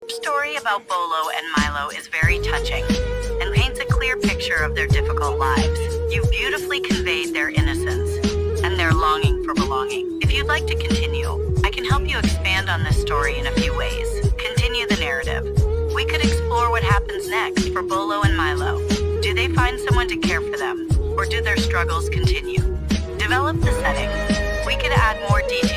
Story about Bolo and Milo is very touching and paints a clear picture of their difficult lives. You've beautifully conveyed their innocence and their longing for belonging. If you'd like to continue, I can help you expand on this story in a few ways. Continue the narrative. We could explore what happens next for Bolo and Milo. Do they find someone to care for them, or do their struggles continue? Develop the setting. We could add more detail